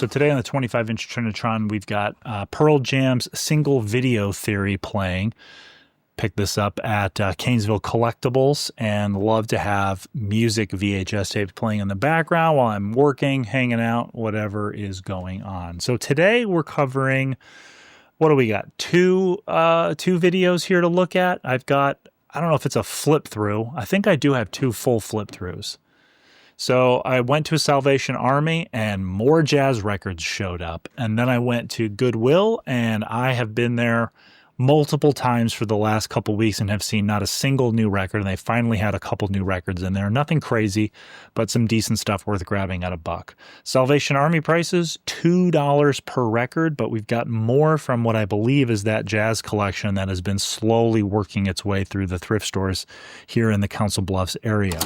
So today on the 25-inch Trinitron, we've got Pearl Jam's Single Video Theory playing. Picked this up at Canesville Collectibles and love to have music VHS tapes playing in the background while I'm working, hanging out, whatever is going on. So today we're covering, what do we got? Two videos here to look at. I've got, I don't know if it's a flip through. I think I do have two full flip throughs. So I went to Salvation Army and more jazz records showed up. And then I went to Goodwill and I have been there multiple times for the last couple weeks and have seen not a single new record. And they finally had a couple new records in there. Nothing crazy, but some decent stuff worth grabbing at $1. Salvation Army prices, $2 per record, but we've got more from what I believe is that jazz collection that has been slowly working its way through the thrift stores here in the Council Bluffs area.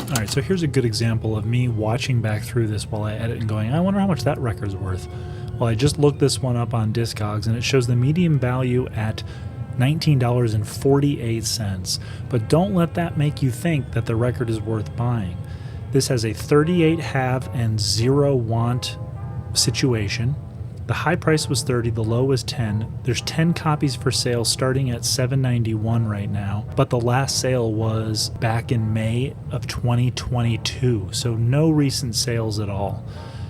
All right, so here's a good example of me watching back through this while I edit and going, I wonder how much that record's worth. Well, I just looked this one up on Discogs, and it shows the median value at $19.48. But don't let that make you think that the record is worth buying. This has a 38 have and 0 want situation. The high price was 30, the low was 10. There's 10 copies for sale starting at $7.91 right now, but the last sale was back in May of 2022, so no recent sales at all.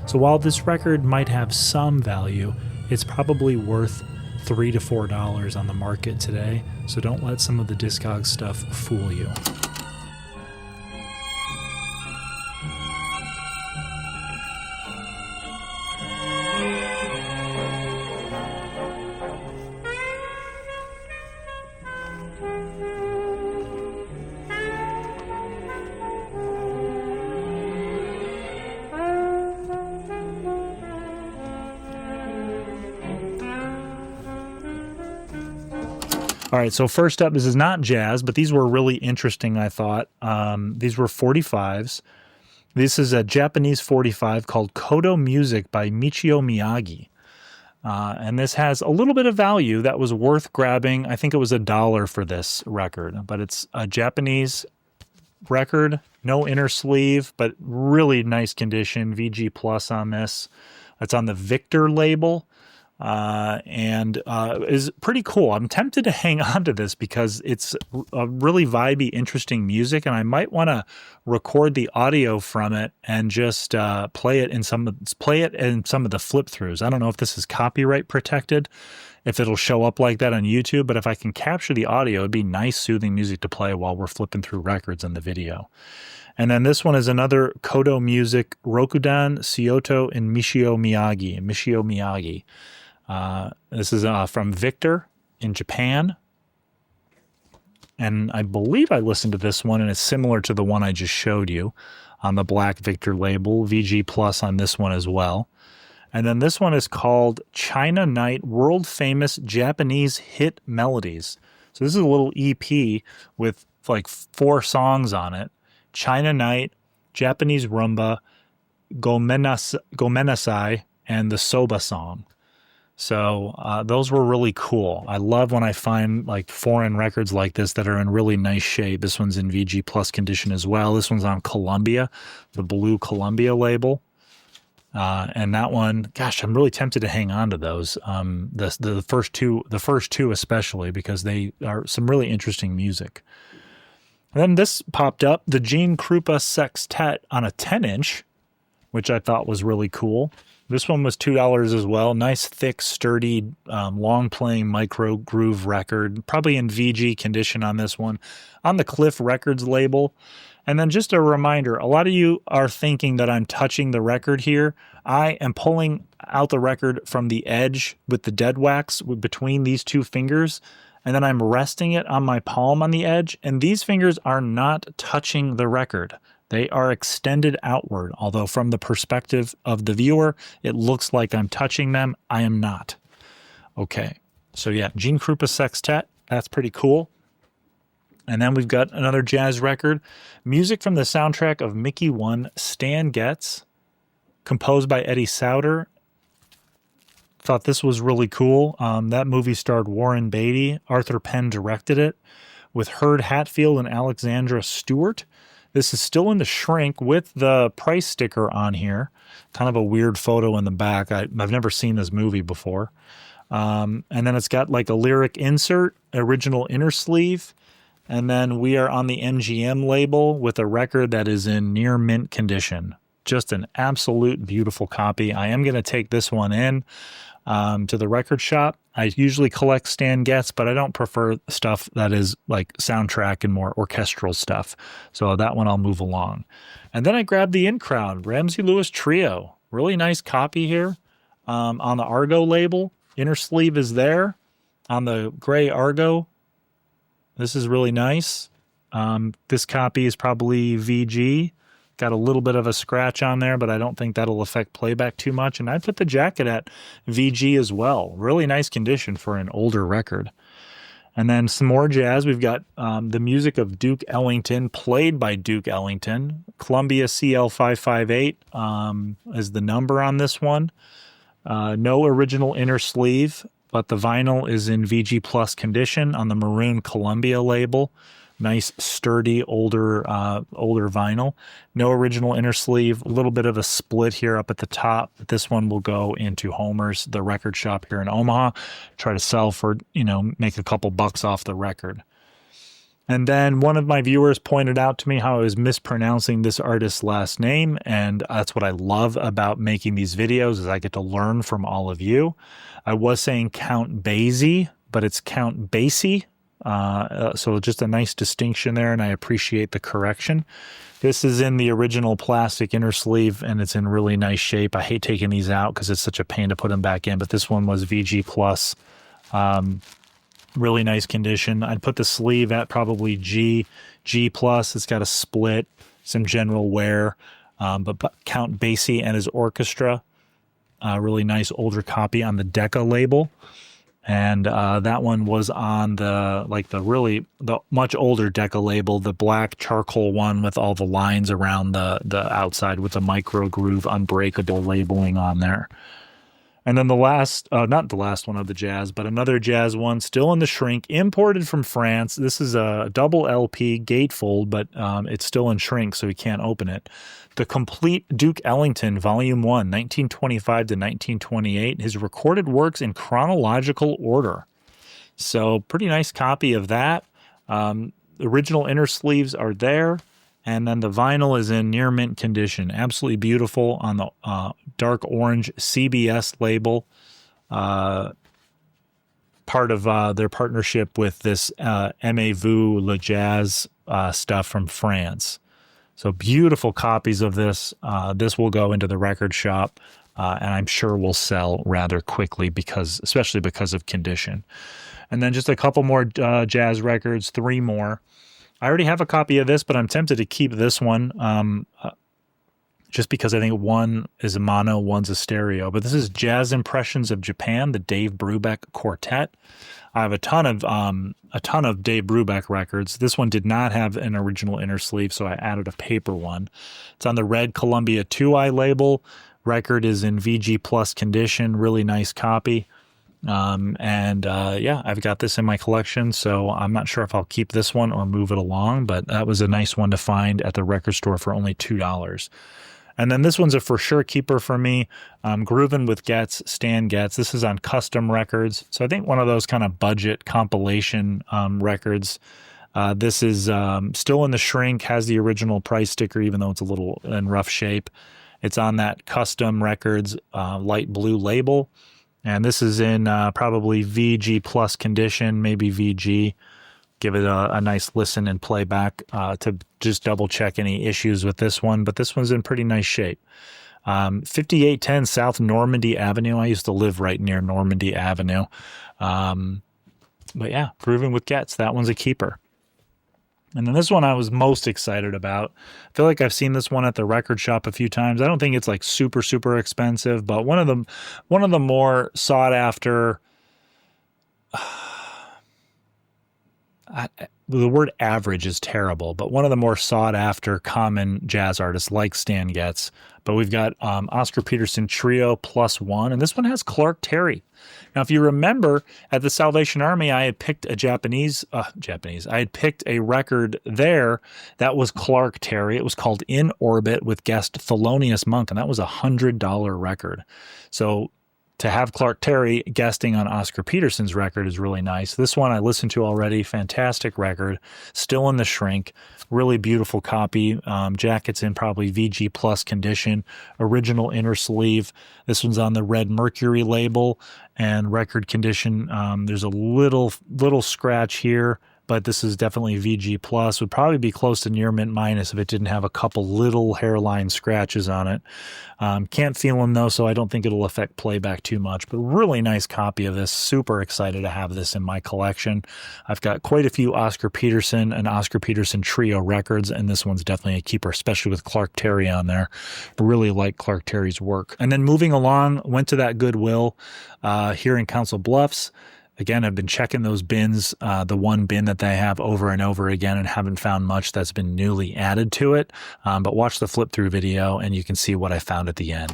So while this record might have some value, it's probably worth $3 to $4 on the market today, so don't let some of the Discogs stuff fool you. All right, so first up, this is not jazz, but these were really interesting, I thought. These were 45s. This is a Japanese 45 called Kodo Music by Michio Miyagi. And this has a little bit of value that was worth grabbing. I think it was $1 for this record, but it's a Japanese record, no inner sleeve, but really nice condition. VG Plus on this. It's on the Victor label. And is pretty cool. I'm tempted to hang on to this because it's a really vibey, interesting music, and I might want to record the audio from it and just play it in some of the flip throughs. I don't know if this is copyright protected, if it'll show up like that on YouTube, but if I can capture the audio, it'd be nice, soothing music to play while we're flipping through records in the video. And then this one is another Kodo Music Rokudan, Kyoto, and Mishio Miyagi. This is from Victor in Japan. And I believe I listened to this one, and it's similar to the one I just showed you on the black Victor label. VG Plus on this one as well. And then this one is called China Night World Famous Japanese Hit Melodies. So this is a little EP with like 4 songs on it. China Night, Japanese Rumba, Gomenasai, and the Soba Song. So those were really cool. I love when I find like foreign records like this that are in really nice shape. This one's in VG Plus condition as well. This one's on Columbia, the blue Columbia label. And that one, gosh, I'm really tempted to hang on to those. The first two especially, because they are some really interesting music. And then this popped up, the Gene Krupa Sextet on a 10-inch, which I thought was really cool. This one was $2 as well. Nice, thick, sturdy, long-playing micro groove record. Probably in VG condition on this one. On the Cliff Records label. And then just a reminder, a lot of you are thinking that I'm touching the record here. I am pulling out the record from the edge with the dead wax between these 2 fingers. And then I'm resting it on my palm on the edge. And these fingers are not touching the record. They are extended outward, although from the perspective of the viewer, it looks like I'm touching them. I am not. Okay, so yeah, Gene Krupa Sextet, that's pretty cool. And then we've got another jazz record, music from the soundtrack of Mickey 1, Stan Getz, composed by Eddie Sauter. Thought this was really cool. That movie starred Warren Beatty. Arthur Penn directed it with Hurd Hatfield and Alexandra Stewart. This is still in the shrink with the price sticker on here. Kind of a weird photo in the back. I've never seen this movie before. And then it's got like a lyric insert, original inner sleeve. And then we are on the MGM label with a record that is in near mint condition. Just an absolute beautiful copy. I am going to take this one in to the record shop. I usually collect Stan Getz, but I don't prefer stuff that is like soundtrack and more orchestral stuff. So that one I'll move along. And then I grabbed the In Crowd, Ramsey Lewis Trio. Really nice copy here on the Argo label. Inner sleeve is there on the gray Argo. This is really nice. This copy is probably VG. Got a little bit of a scratch on there, but I don't think that'll affect playback too much. And I put the jacket at VG as well. Really nice condition for an older record. And then some more jazz. We've got the music of Duke Ellington, played by Duke Ellington. Columbia CL558 is the number on this one. No original inner sleeve, but the vinyl is in VG Plus condition on the maroon Columbia label. Nice, sturdy, older vinyl. No original inner sleeve. A little bit of a split here up at the top. But this one will go into Homer's, the record shop here in Omaha. Try to sell for, make a couple bucks off the record. And then one of my viewers pointed out to me how I was mispronouncing this artist's last name. And that's what I love about making these videos, is I get to learn from all of you. I was saying Count Basie, but it's Count Basie. So just a nice distinction there, and I appreciate the correction. This is in the original plastic inner sleeve, and it's in really nice shape. I hate taking these out because it's such a pain to put them back in, but this one was VG Plus. Really nice condition. I'd put the sleeve at probably G Plus. It's got a split, some general wear, but Count Basie and his orchestra. Really nice older copy on the Decca label. And that one was on the much older Decca label, the black charcoal one with all the lines around the outside with the micro groove unbreakable labeling on there. And then the last, not the last one of the jazz, but another jazz one, still in the shrink, imported from France. This is a double LP gatefold, but it's still in shrink, so you can't open it. The Complete Duke Ellington, Volume 1, 1925 to 1928. His recorded works in chronological order. So pretty nice copy of that. The original inner sleeves are there. And then the vinyl is in near mint condition. Absolutely beautiful on the dark orange CBS label. Part of their partnership with this Aimez-vous le Jazz stuff from France. So beautiful copies of this. This will go into the record shop, and I'm sure will sell rather quickly especially because of condition. And then just a couple more jazz records, 3 more. I already have a copy of this, but I'm tempted to keep this one just because I think one is a mono, one's a stereo. But this is Jazz Impressions of Japan, the Dave Brubeck Quartet. I have a ton of Dave Brubeck records. This one did not have an original inner sleeve, so I added a paper one. It's on the red Columbia 2i label. Record is in VG Plus condition, really nice copy. Yeah, I've got this in my collection, so I'm not sure if I'll keep this one or move it along, but that was a nice one to find at the record store for only $2. And then this one's a for sure keeper for me. Groovin' with Getz, Stan Getz. This is on Custom Records. So I think one of those kind of budget compilation records. This is still in the shrink, has the original price sticker, even though it's a little in rough shape. It's on that Custom Records light blue label. And this is in probably VG Plus condition, maybe VG. Give it a nice listen and playback to just double check any issues with this one. But this one's in pretty nice shape. 5810 South Normandy Avenue. I used to live right near Normandy Avenue. But yeah, Groovin' with Getz. That one's a keeper. And then this one I was most excited about. I feel like I've seen this one at the record shop a few times. I don't think it's like super, super expensive, but one of the more sought after, the word average is terrible, but one of the more sought after common jazz artists like Stan Getz. But we've got Oscar Peterson Trio +1, and this one has Clark Terry. Now, if you remember, at the Salvation Army, I had picked I had picked a record there that was Clark Terry. It was called In Orbit with guest Thelonious Monk, and that was a $100 record. So to have Clark Terry guesting on Oscar Peterson's record is really nice. This one I listened to already. Fantastic record. Still in the shrink. Really beautiful copy. Jacket's in probably VG Plus condition. Original inner sleeve. This one's on the Red Mercury label and record condition. There's a little scratch here, but this is definitely VG Plus. Would probably be close to near mint minus if it didn't have a couple little hairline scratches on it. Can't feel them though, so I don't think it'll affect playback too much, but really nice copy of this. Super excited to have this in my collection. I've got quite a few Oscar Peterson and Oscar Peterson Trio records, and this one's definitely a keeper, especially with Clark Terry on there. I really like Clark Terry's work. And then moving along, went to that Goodwill here in Council Bluffs. Again, I've been checking those bins, the one bin that they have over and over again, and haven't found much that's been newly added to it. But watch the flip through video and you can see what I found at the end.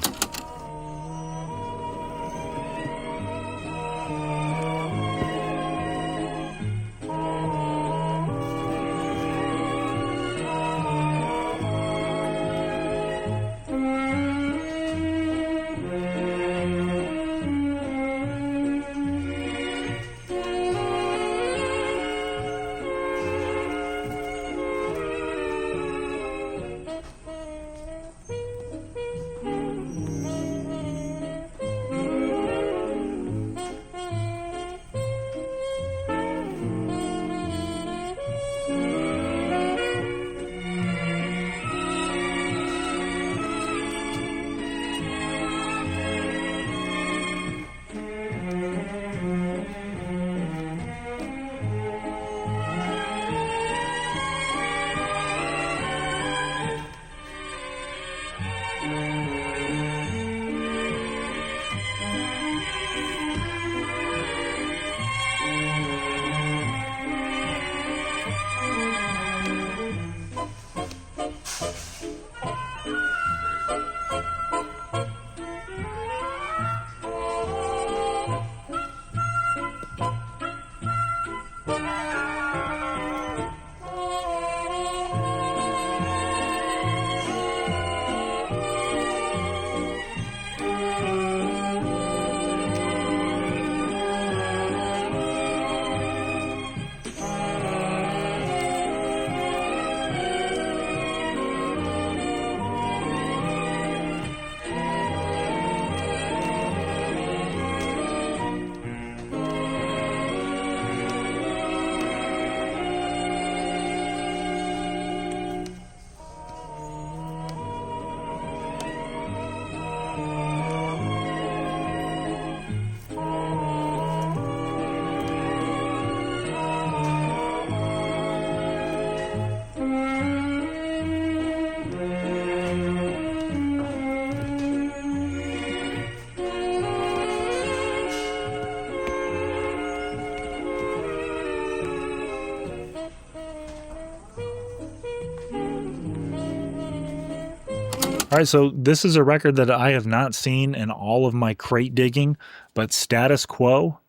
All right, so this is a record that I have not seen in all of my crate digging, but Status Quo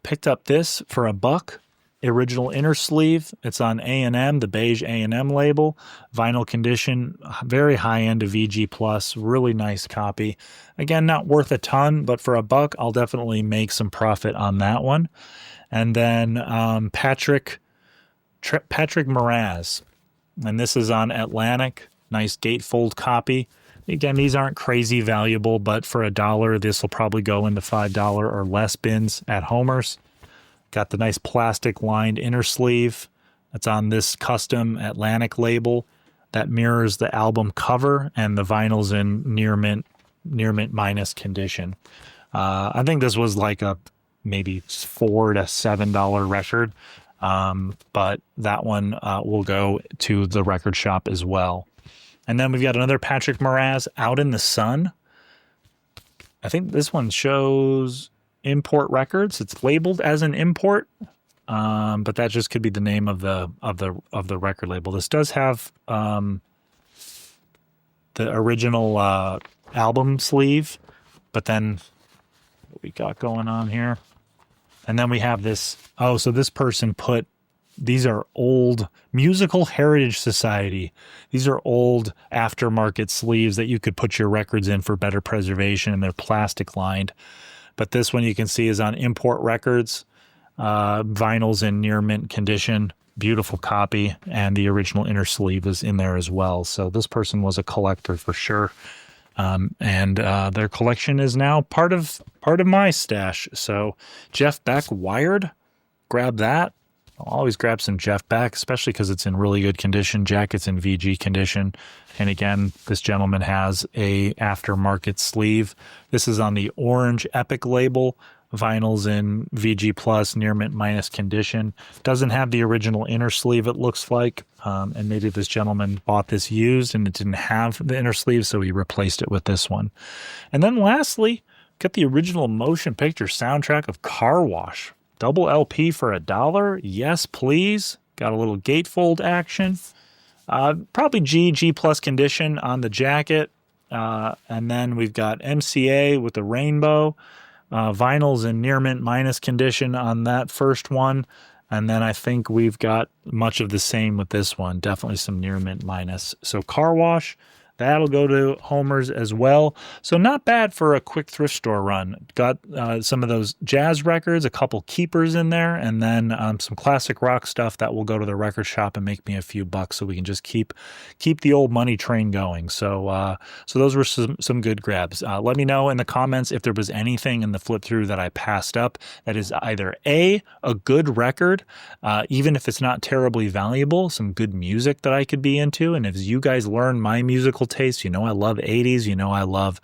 picked up this for $1. Original inner sleeve. It's on A&M, the beige A&M label. Vinyl condition, very high end of VG Plus. Really nice copy. Again, not worth a ton, but for $1, I'll definitely make some profit on that one. And then Patrick Moraz, and this is on Atlantic. Nice gatefold copy. Again, these aren't crazy valuable, but for $1, this will probably go into $5 or less bins at Homer's. Got the nice plastic lined inner sleeve. That's on this custom Atlantic label that mirrors the album cover, and the vinyl's in near mint minus condition. I think this was like a maybe $4 to $7 record, but that one will go to the record shop as well. And then we've got another Patrick Moraz, Out in the Sun. I think this one shows Import Records. It's labeled as an import, but that just could be the name of the record label. This does have the original album sleeve, but then what we got going on here, and then we have this. Oh, so this person put, these are old Musical Heritage Society. These are old aftermarket sleeves that you could put your records in for better preservation, and they're plastic lined. But this one you can see is on Import Records. Vinyl's in near mint condition. Beautiful copy. And the original inner sleeve is in there as well. So this person was a collector for sure. And their collection is now part of my stash. So Jeff Beck, Wired. Grab that. I'll always grab some Jeff Beck, especially because it's in really good condition. Jacket's in VG condition. And again, this gentleman has a aftermarket sleeve. This is on the orange Epic label. Vinyl's in VG Plus, near mint minus condition. Doesn't have the original inner sleeve, it looks like. And maybe this gentleman bought this used and it didn't have the inner sleeve, so he replaced it with this one. And then lastly, got the original motion picture soundtrack of Car Wash. Double LP for $1. Yes, please. Got a little gatefold action. Probably G plus condition on the jacket. And then we've got MCA with the rainbow. Vinyl's in near mint minus condition on that first one. And then I think we've got much of the same with this one. Definitely some near mint minus. So Car Wash, that'll go to Homer's as well. So not bad for a quick thrift store run. Got some of those jazz records, a couple keepers in there, and then some classic rock stuff that will go to the record shop and make me a few bucks, so we can just keep the old money train going. So those were some good grabs. Let me know in the comments if there was anything in the flip through that I passed up that is either a good record, even if it's not terribly valuable, some good music that I could be into. And if you guys learn my musical taste, you know I love 80s, you know I love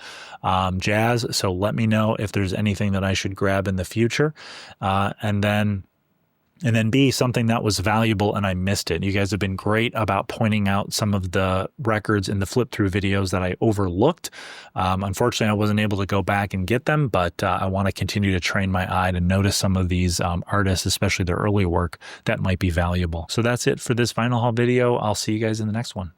jazz, so let me know if there's anything that I should grab in the future. And then B, something that was valuable and I missed it. You guys have been great about pointing out some of the records in the flip through videos that I overlooked. Unfortunately, I wasn't able to go back and get them, but I want to continue to train my eye to notice some of these artists, especially their early work, that might be valuable. So that's it for this vinyl haul video. I'll see you guys in the next one.